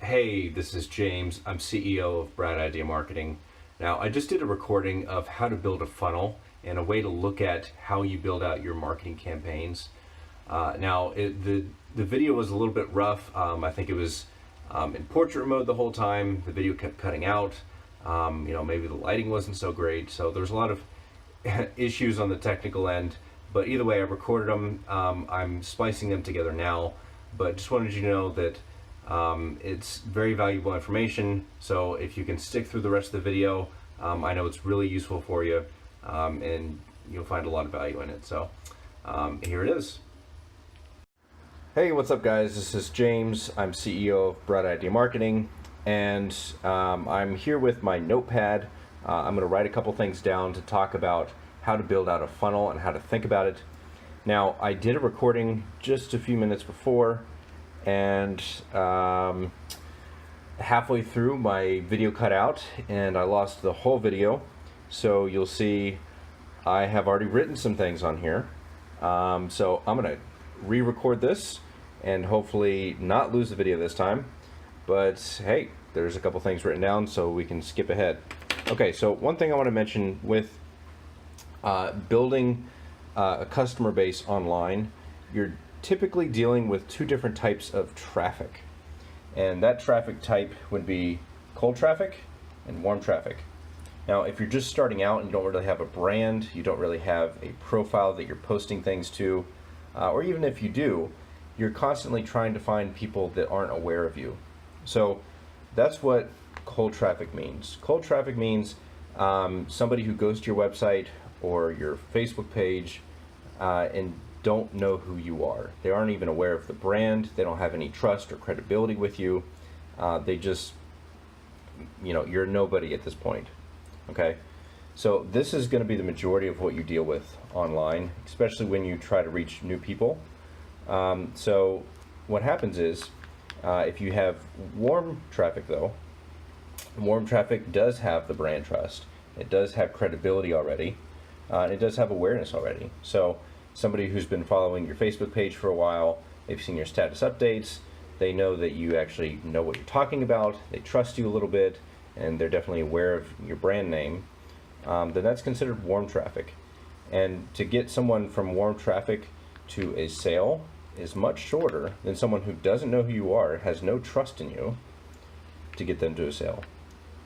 Hey, this is James. I'm CEO of Bright Idea Marketing. Now, I just did a recording of how to build a funnel and a way to look at how you build out your marketing campaigns. The video was a little bit rough. I think it was in portrait mode the whole time. The video kept cutting out. Maybe the lighting wasn't so great. So there's a lot of issues on the technical end. But either way, I recorded them. I'm splicing them together now. But just wanted you to know that it's very valuable information, so if you can stick through the rest of the video, I know it's really useful for you, and you'll find a lot of value in it. So here it is. Hey, what's up guys? This is James. I'm CEO of Bright Idea Marketing, and I'm here with my notepad. I'm going to write a couple things down to talk about how to build out a funnel and how to think about it. Now, I did a recording just a few minutes before, and halfway through my video cut out and I lost the whole video. So you'll see I have already written some things on here. So I'm gonna re-record this and hopefully not lose the video this time. But hey, there's a couple things written down so we can skip ahead. Okay, so one thing I want to mention with building a customer base online, you're typically dealing with two different types of traffic, and that traffic type would be cold traffic and warm traffic. Now, if you're just starting out and you don't really have a brand, you don't really have a profile that you're posting things to, or even if you do, you're constantly trying to find people that aren't aware of you. So that's what cold traffic means. Cold traffic means somebody who goes to your website or your Facebook page and don't know who you are. They aren't even aware of the brand. They don't have any trust or credibility with you. They just, you're nobody at this point. Okay? So this is going to be the majority of what you deal with online, especially when you try to reach new people. So what happens is, if you have warm traffic though, warm traffic does have the brand trust. It does have credibility already. And it does have awareness already. So somebody who's been following your Facebook page for a while, they've seen your status updates, they know that you actually know what you're talking about, they trust you a little bit, and they're definitely aware of your brand name, then that's considered warm traffic. And to get someone from warm traffic to a sale is much shorter than someone who doesn't know who you are, has no trust in you, to get them to a sale.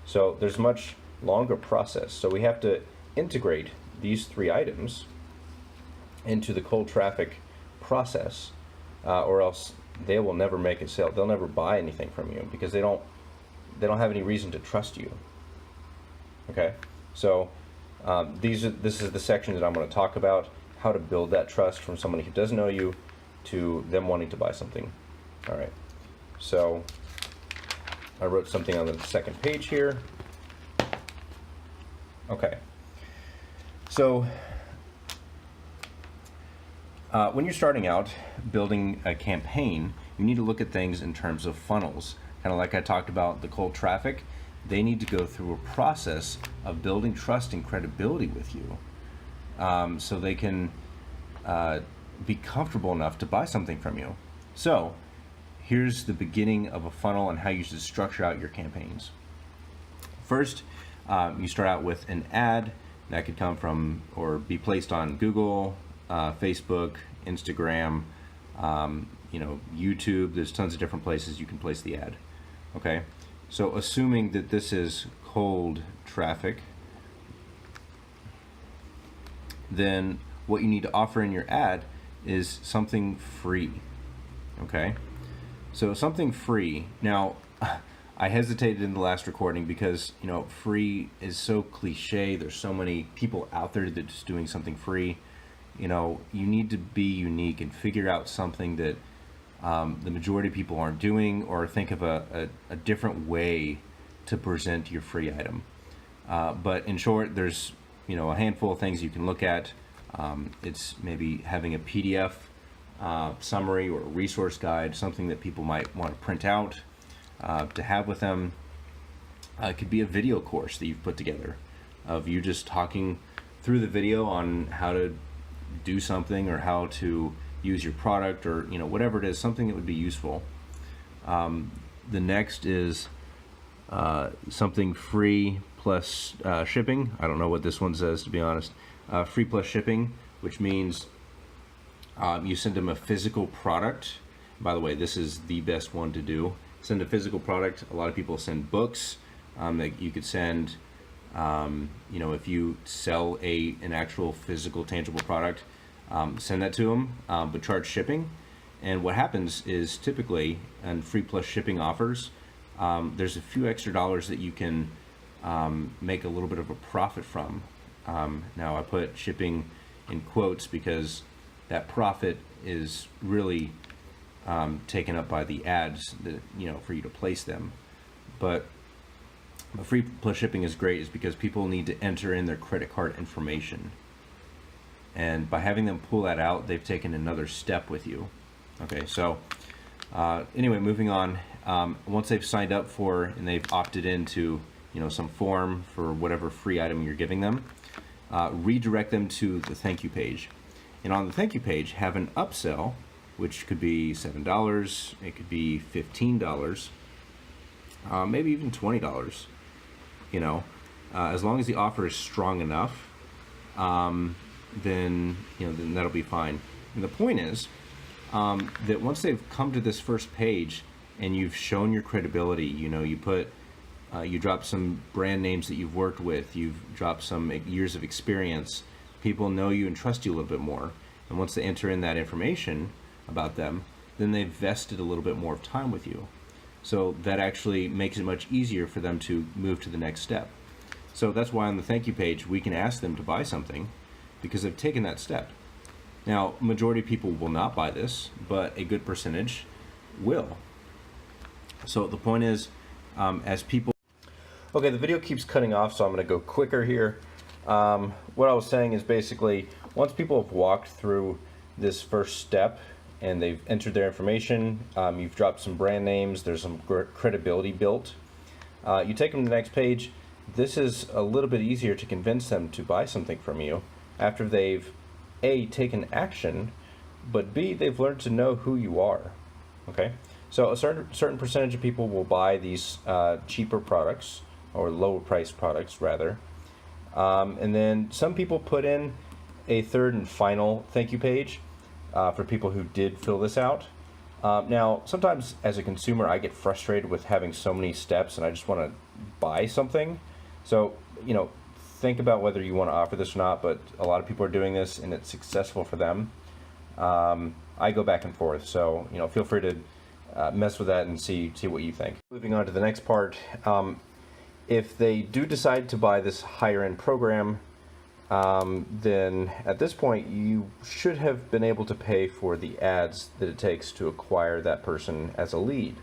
So there's a much longer process. So we have to integrate these three items into the cold traffic process, or else they will never make a sale. They'll never buy anything from you because they don't have any reason to trust you. Okay, so this is the section that I'm going to talk about: how to build that trust from somebody who doesn't know you to them wanting to buy something. All right, so I wrote something on the second page here. Okay, so when you're starting out building a campaign, you need to look at things in terms of funnels. Kind of like I talked about the cold traffic, they need to go through a process of building trust and credibility with you, so they can be comfortable enough to buy something from you. So here's the beginning of a funnel and how you should structure out your campaigns. First, you start out with an ad that could come from or be placed on Google, Facebook, Instagram, YouTube. There's tons of different places you can place the ad. Okay, so assuming that this is cold traffic, then what you need to offer in your ad is something free. Okay, so something free. Now, I hesitated in the last recording because free is so cliche. There's so many people out there that are just doing something free. You need to be unique and figure out something that the majority of people aren't doing, or think of a different way to present your free item. But in short, there's a handful of things you can look at. It's maybe having a PDF summary or a resource guide, something that people might want to print out to have with them. It could be a video course that you've put together of you just talking through the video on how to do something or how to use your product, or whatever it is, something that would be useful. the next is something free plus shipping. I don't know what this one says, to be honest. Free plus shipping, which means you send them a physical product. By the way, this is the best one to do. Send a physical product. A lot of people send books that you could send. If you sell an actual physical tangible product, send that to them, but charge shipping. And what happens is typically on free plus shipping offers, there's a few extra dollars that you can make a little bit of a profit from. Now I put shipping in quotes because that profit is really taken up by the ads that, for you to place them. But the free plus shipping is great is because people need to enter in their credit card information. And by having them pull that out, they've taken another step with you. Okay, so anyway, moving on. Once they've signed up for and they've opted into some form for whatever free item you're giving them, redirect them to the thank you page. And on the thank you page, have an upsell, which could be $7, it could be $15, maybe even $20. As long as the offer is strong enough, then that'll be fine. And the point is that once they've come to this first page and you've shown your credibility, you drop some brand names that you've worked with, you've dropped some years of experience, people know you and trust you a little bit more. And once they enter in that information about them, then they've vested a little bit more of time with you. So that actually makes it much easier for them to move to the next step. So that's why on the thank you page, we can ask them to buy something because they've taken that step. Now, majority of people will not buy this, but a good percentage will. So the point is, as people... Okay, the video keeps cutting off, so I'm going to go quicker here. What I was saying is basically, once people have walked through this first step and they've entered their information, you've dropped some brand names, there's some credibility built, you take them to the next page. This is a little bit easier to convince them to buy something from you after they've A, taken action, but B, they've learned to know who you are. Okay, so a certain percentage of people will buy these cheaper products, or lower priced products rather, and then some people put in a third and final thank you page for people who did fill this out. Now, sometimes as a consumer, I get frustrated with having so many steps and I just want to buy something. So, think about whether you want to offer this or not, but a lot of people are doing this and it's successful for them. I go back and forth, so, feel free to mess with that and see what you think. Moving on to the next part, if they do decide to buy this higher end program, then at this point you should have been able to pay for the ads that it takes to acquire that person as a lead.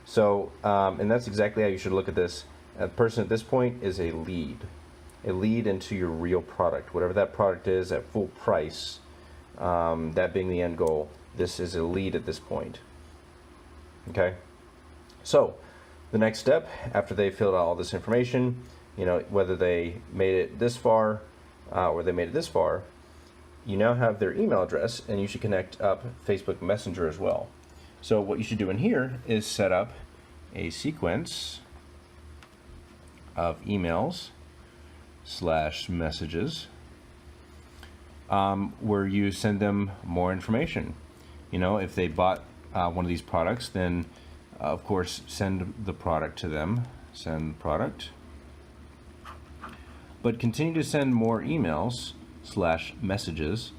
So, and that's exactly how you should look at this. A person at this point is a lead into your real product. Whatever that product is at full price, that being the end goal, this is a lead at this point. Okay? So, the next step, after they filled out all this information, whether they made it this far or they made it this far, you now have their email address and you should connect up Facebook Messenger as well. So what you should do in here is set up a sequence of emails / messages where you send them more information. If they bought one of these products, then of course send the product to them, send product. But continue to send more emails / messages,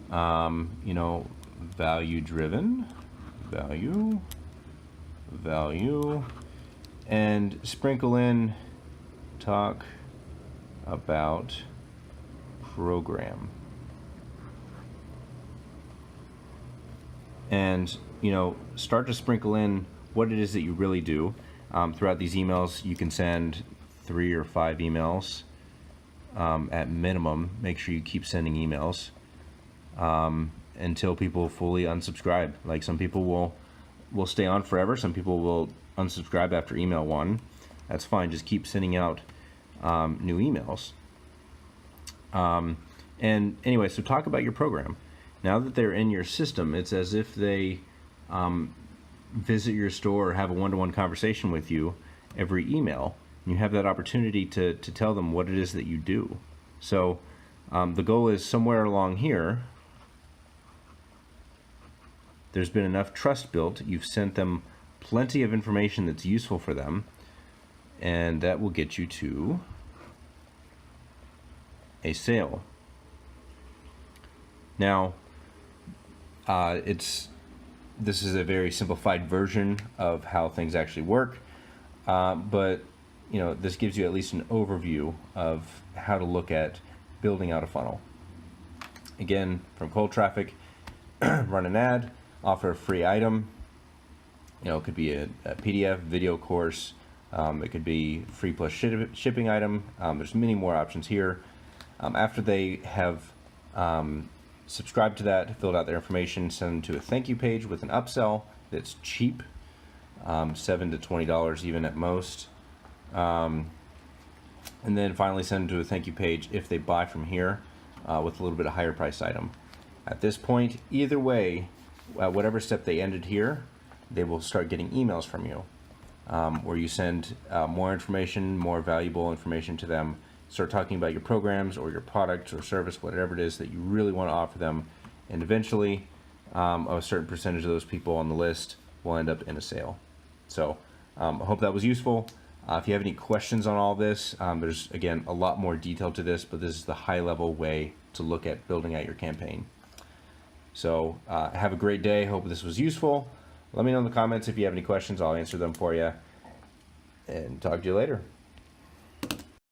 value driven, value, and sprinkle in talk about program. And, start to sprinkle in what it is that you really do. Throughout these emails, you can send 3 or 5 emails. At minimum, make sure you keep sending emails until people fully unsubscribe. Like, some people will stay on forever, some people will unsubscribe after email 1. That's fine, just keep sending out new emails. And anyway, so talk about your program. Now that they're in your system, it's as if they visit your store or have a one-to-one conversation with you every email. You have that opportunity to tell them what it is that you do. So the goal is somewhere along here, there's been enough trust built. You've sent them plenty of information that's useful for them, and that will get you to a sale. Now, this is a very simplified version of how things actually work, but this gives you at least an overview of how to look at building out a funnel. Again, from cold traffic, run an ad, offer a free item. It could be a PDF, video course. It could be free plus shipping item. There's many more options here. After they have subscribed to that, filled out their information, send them to a thank you page with an upsell that's cheap, $7 to $20 even at most. And then finally send them to a thank you page if they buy from here with a little bit of higher price item. At this point, either way, whatever step they ended here, they will start getting emails from you where you send more information, more valuable information to them. Start talking about your programs or your product or service, whatever it is that you really want to offer them. And eventually, a certain percentage of those people on the list will end up in a sale. So I hope that was useful. If you have any questions on all this, there's, again, a lot more detail to this, but this is the high-level way to look at building out your campaign. So have a great day. Hope this was useful. Let me know in the comments if you have any questions. I'll answer them for you. And talk to you later.